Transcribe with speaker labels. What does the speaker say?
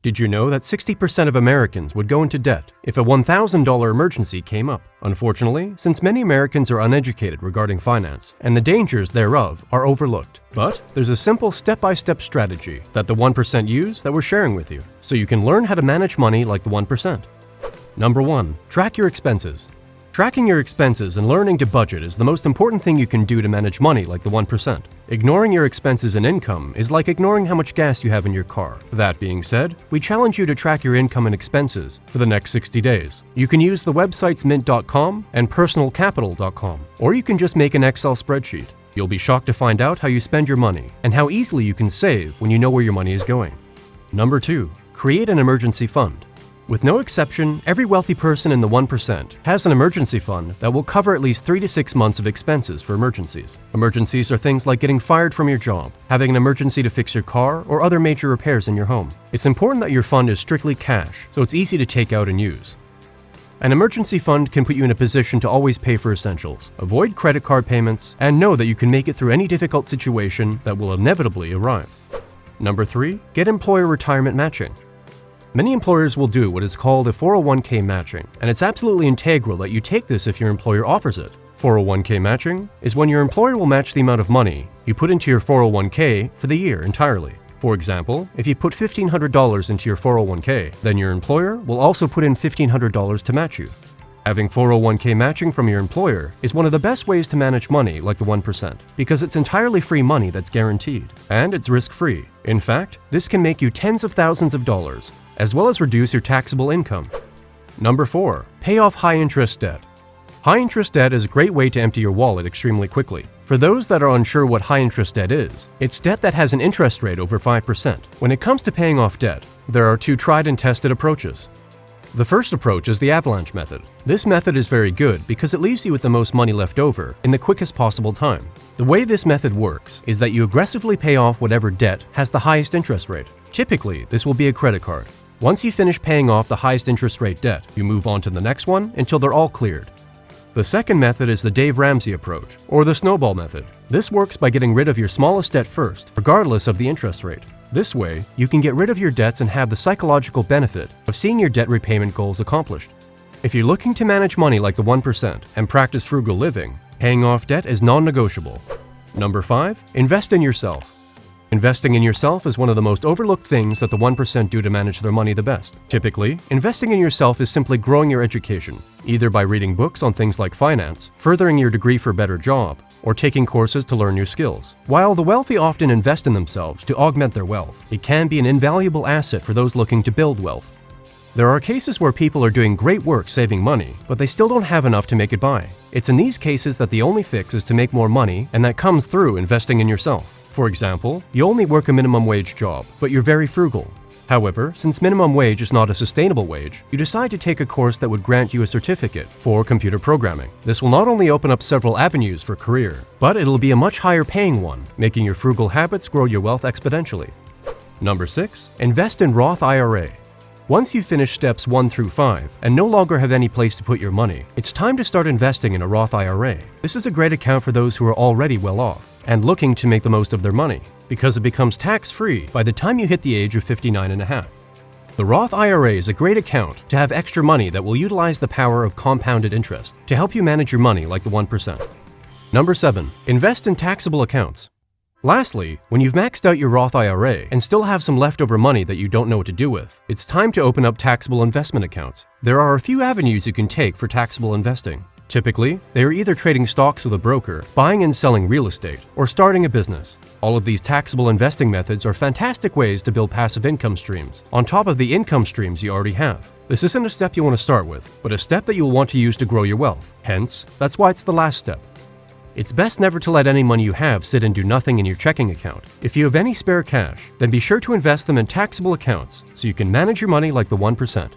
Speaker 1: Did you know that 60% of Americans would go into debt if a $1,000 emergency came up? Unfortunately, since many Americans are uneducated regarding finance, and the dangers thereof are overlooked. But there's a simple step-by-step strategy that the 1% use that we're sharing with you, so you can learn how to manage money like the 1%. Number 1. Track your expenses. Tracking your expenses and learning to budget is the most important thing you can do to manage money like the 1%. Ignoring your expenses and income is like ignoring how much gas you have in your car. That being said, we challenge you to track your income and expenses for the next 60 days. You can use the websites mint.com and personalcapital.com, or you can just make an Excel spreadsheet. You'll be shocked to find out how you spend your money and how easily you can save when you know where your money is going. Number 2. Create an emergency fund. With no exception, every wealthy person in the 1% has an emergency fund that will cover at least 3 to 6 months of expenses for emergencies. Emergencies are things like getting fired from your job, having an emergency to fix your car, or other major repairs in your home. It's important that your fund is strictly cash, so it's easy to take out and use. An emergency fund can put you in a position to always pay for essentials, avoid credit card payments, and know that you can make it through any difficult situation that will inevitably arrive. Number 3. Get employer retirement matching. Many employers will do what is called a 401k matching, and it's absolutely integral that you take this if your employer offers it. 401k matching is when your employer will match the amount of money you put into your 401k for the year entirely. For example, if you put $1,500 into your 401k, then your employer will also put in $1,500 to match you. Having 401k matching from your employer is one of the best ways to manage money like the 1%, because it's entirely free money that's guaranteed, and it's risk-free. In fact, this can make you tens of thousands of dollars, as well as reduce your taxable income. Number 4. Pay off high-interest debt. High-interest debt is a great way to empty your wallet extremely quickly. For those that are unsure what high-interest debt is, it's debt that has an interest rate over 5%. When it comes to paying off debt, there are 2 tried and tested approaches. The first approach is the avalanche method. This method is very good because it leaves you with the most money left over in the quickest possible time. The way this method works is that you aggressively pay off whatever debt has the highest interest rate. Typically, this will be a credit card. Once you finish paying off the highest interest rate debt, you move on to the next one until they're all cleared. The second method is the Dave Ramsey approach, or the snowball method. This works by getting rid of your smallest debt first, regardless of the interest rate. This way, you can get rid of your debts and have the psychological benefit of seeing your debt repayment goals accomplished. If you're looking to manage money like the 1% and practice frugal living, paying off debt is non-negotiable. Number 5. Invest in yourself. Investing in yourself is one of the most overlooked things that the 1% do to manage their money the best. Typically, investing in yourself is simply growing your education, either by reading books on things like finance, furthering your degree for a better job, or taking courses to learn new skills. While the wealthy often invest in themselves to augment their wealth, it can be an invaluable asset for those looking to build wealth. There are cases where people are doing great work saving money, but they still don't have enough to make it by. It's in these cases that the only fix is to make more money, and that comes through investing in yourself. For example, you only work a minimum wage job, but you're very frugal. However, since minimum wage is not a sustainable wage, you decide to take a course that would grant you a certificate for computer programming. This will not only open up several avenues for career, but it'll be a much higher paying one, making your frugal habits grow your wealth exponentially. Number 6. Invest in Roth IRA. Once you finish steps 1 through 5 and no longer have any place to put your money, it's time to start investing in a Roth IRA. This is a great account for those who are already well off and looking to make the most of their money, because it becomes tax-free by the time you hit the age of 59 and a half. The Roth IRA is a great account to have extra money that will utilize the power of compounded interest to help you manage your money like the 1%. Number 7. Invest in taxable accounts. Lastly, when you've maxed out your Roth IRA and still have some leftover money that you don't know what to do with, it's time to open up taxable investment accounts. There are a few avenues you can take for taxable investing. Typically, they are either trading stocks with a broker, buying and selling real estate, or starting a business. All of these taxable investing methods are fantastic ways to build passive income streams, on top of the income streams you already have. This isn't a step you want to start with, but a step that you'll want to use to grow your wealth. Hence, that's why it's the last step. It's best never to let any money you have sit and do nothing in your checking account. If you have any spare cash, then be sure to invest them in taxable accounts so you can manage your money like the 1%.